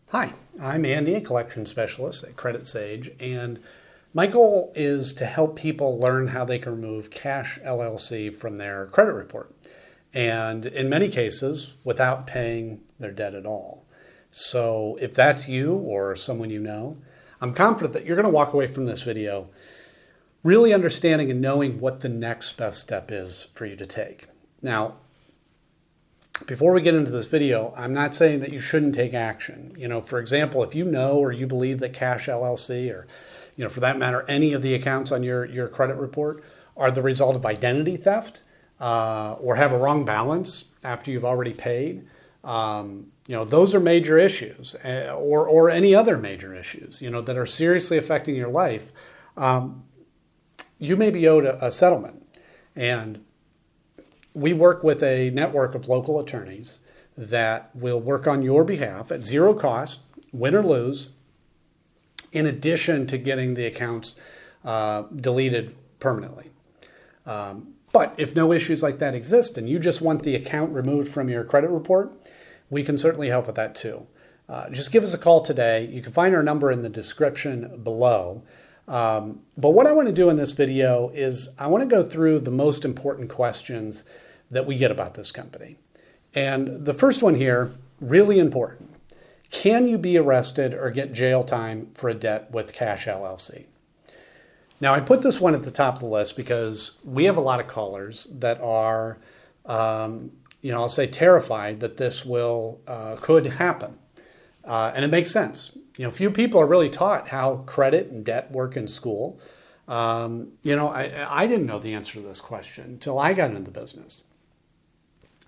Hi, I'm Andy, a collection specialist at Credit Sage, and my goal is to help people learn how they can remove CACH LLC from their credit report, and in many cases, without paying their debt at all. So if that's you or someone you know, I'm confident that you're going to walk away from this video really understanding and knowing what the next best step is for you to take. Now, before we get into this video, I'm not saying that you shouldn't take action. For example, if you know or you believe that CACH LLC or, for that matter, any of the accounts on your credit report are the result of identity theft or have a wrong balance after you've already paid, those are major issues or any other major issues, that are seriously affecting your life. You may be owed a settlement. And we work with a network of local attorneys that will work on your behalf at zero cost, win or lose, in addition to getting the accounts deleted permanently. But if no issues like that exist and you just want the account removed from your credit report, we can certainly help with that too. Just give us a call today. You can find our number in the description below. But what I want to do in this video is I want to go through the most important questions that we get about this company. And the first one here, really important. Can you be arrested or get jail time for a debt with CACH LLC? Now, I put this one at the top of the list because we have a lot of callers that are, I'll say terrified that this could happen. And it makes sense. Few people are really taught how credit and debt work in school. I didn't know the answer to this question until I got into the business.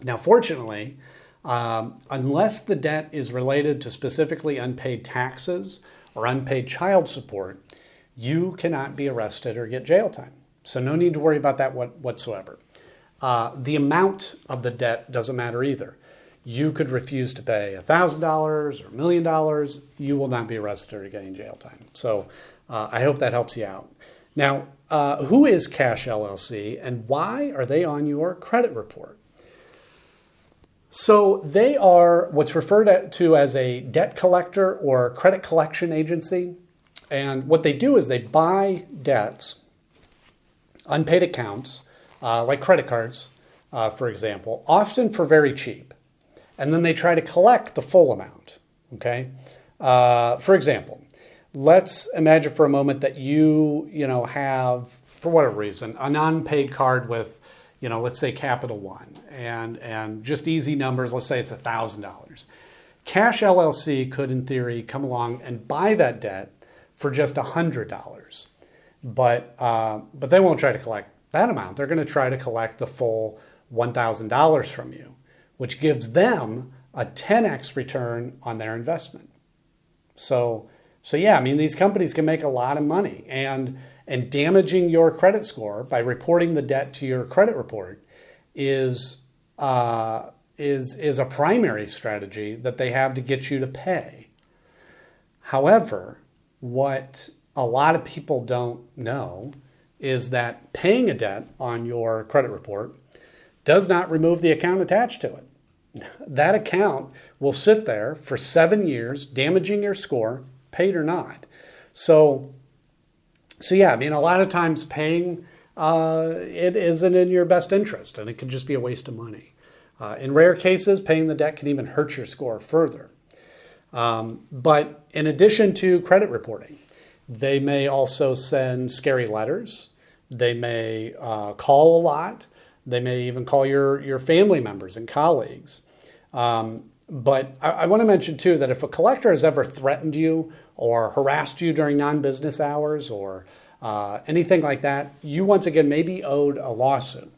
Now, fortunately, unless the debt is related to specifically unpaid taxes or unpaid child support, you cannot be arrested or get jail time. So no need to worry about that whatsoever. The amount of the debt doesn't matter either. You could refuse to pay $1,000 or $1 million. You will not be arrested or getting jail time. So I hope that helps you out. Now, who is CACH LLC and why are they on your credit report? So they are what's referred to as a debt collector or credit collection agency. And what they do is they buy debts, unpaid accounts, like credit cards, for example, often for very cheap. And then they try to collect the full amount, okay? For example, let's imagine for a moment that you have, for whatever reason, an unpaid card with, let's say Capital One and just easy numbers, let's say it's $1,000. CACH LLC could, in theory, come along and buy that debt for just $100. But they won't try to collect that amount. They're going to try to collect the full $1,000 from you, which gives them a 10x return on their investment. So yeah, these companies can make a lot of money, and damaging your credit score by reporting the debt to your credit report is a primary strategy that they have to get you to pay. However, what a lot of people don't know is that paying a debt on your credit report does not remove the account attached to it. That account will sit there for 7 years, damaging your score, paid or not. So yeah, a lot of times paying it isn't in your best interest, and it can just be a waste of money. In rare cases, paying the debt can even hurt your score further. But in addition to credit reporting, they may also send scary letters. They may call a lot. They may even call your family members and colleagues. But I want to mention, too, that if a collector has ever threatened you or harassed you during non-business hours or anything like that, you once again may be owed a lawsuit.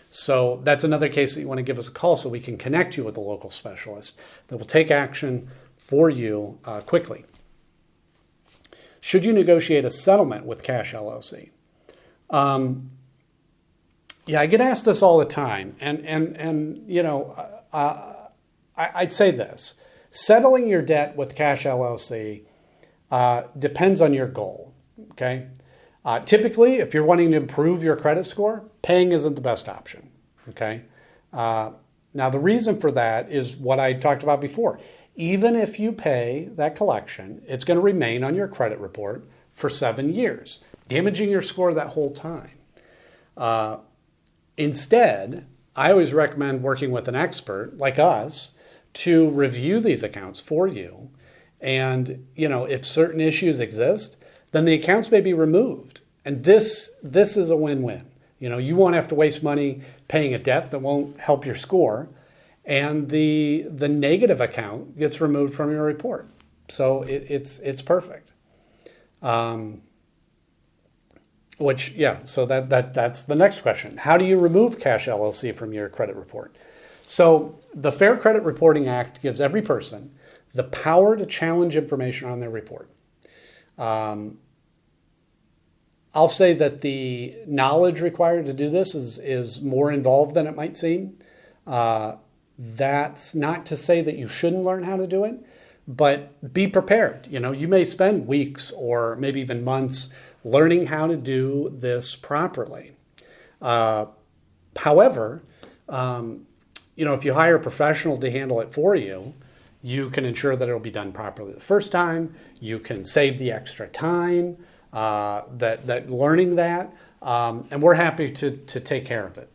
So that's another case that you want to give us a call so we can connect you with a local specialist that will take action for you quickly. Should you negotiate a settlement with CACH LLC? Yeah, I get asked this all the time, and I'd say this: settling your debt with CACH LLC depends on your goal. Okay, typically, if you're wanting to improve your credit score, paying isn't the best option. Okay, now the reason for that is what I talked about before. Even if you pay that collection, it's going to remain on your credit report for 7 years, damaging your score that whole time. Instead, I always recommend working with an expert like us to review these accounts for you. And, if certain issues exist, then the accounts may be removed. And this is a win-win. You won't have to waste money paying a debt that won't help your score. And the negative account gets removed from your report. So it's perfect. So that's the next question. How do you remove CACH LLC from your credit report? So the Fair Credit Reporting Act gives every person the power to challenge information on their report. I'll say that the knowledge required to do this is more involved than it might seem. That's not to say that you shouldn't learn how to do it, but be prepared. You may spend weeks or maybe even months learning how to do this properly. However, if you hire a professional to handle it for you, you can ensure that it'll be done properly the first time. You can save the extra time that learning that, and we're happy to take care of it.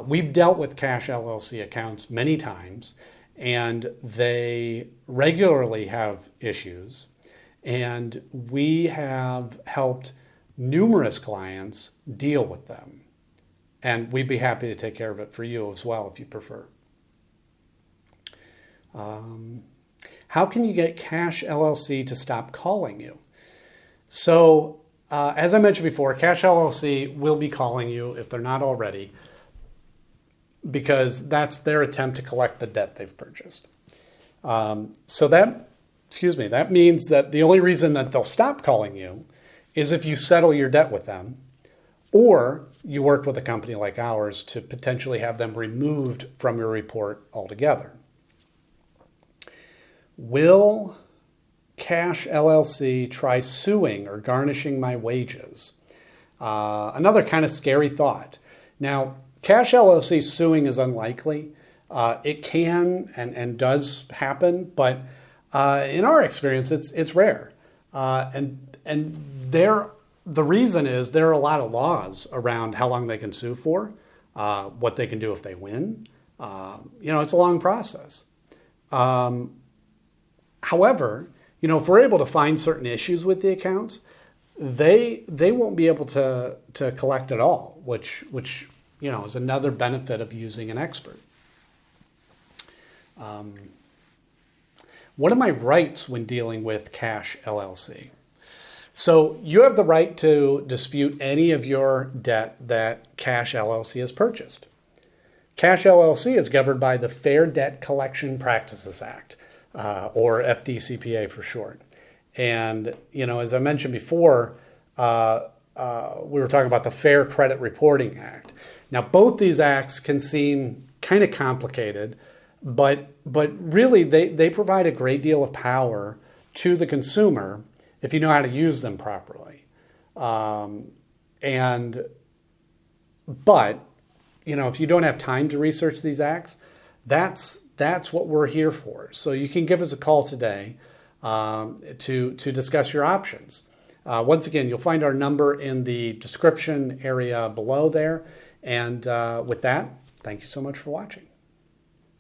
We've dealt with CACH LLC accounts many times, and they regularly have issues, and we have helped numerous clients deal with them. And we'd be happy to take care of it for you as well if you prefer. How can you get CACH LLC to stop calling you? So, as I mentioned before, CACH LLC will be calling you if they're not already, because that's their attempt to collect the debt they've purchased. So that means that the only reason that they'll stop calling you is if you settle your debt with them, or you work with a company like ours to potentially have them removed from your report altogether. Will CACH LLC try suing or garnishing my wages? Another kind of scary thought. Now, CACH LLC suing is unlikely. It can and does happen, but in our experience, it's rare. The reason is there are a lot of laws around how long they can sue for, what they can do if they win. It's a long process. However, if we're able to find certain issues with the accounts, they won't be able to collect at all, which is another benefit of using an expert. What are my rights when dealing with CACH LLC? So you have the right to dispute any of your debt that CACH LLC has purchased. CACH LLC is governed by the Fair Debt Collection Practices Act, or FDCPA for short. And, as I mentioned before, we were talking about the Fair Credit Reporting Act. Now, both these acts can seem kind of complicated, but really they provide a great deal of power to the consumer if you know how to use them properly. But if you don't have time to research these acts, that's what we're here for. So you can give us a call today to discuss your options. Once again, you'll find our number in the description area below there. And with that, thank you so much for watching.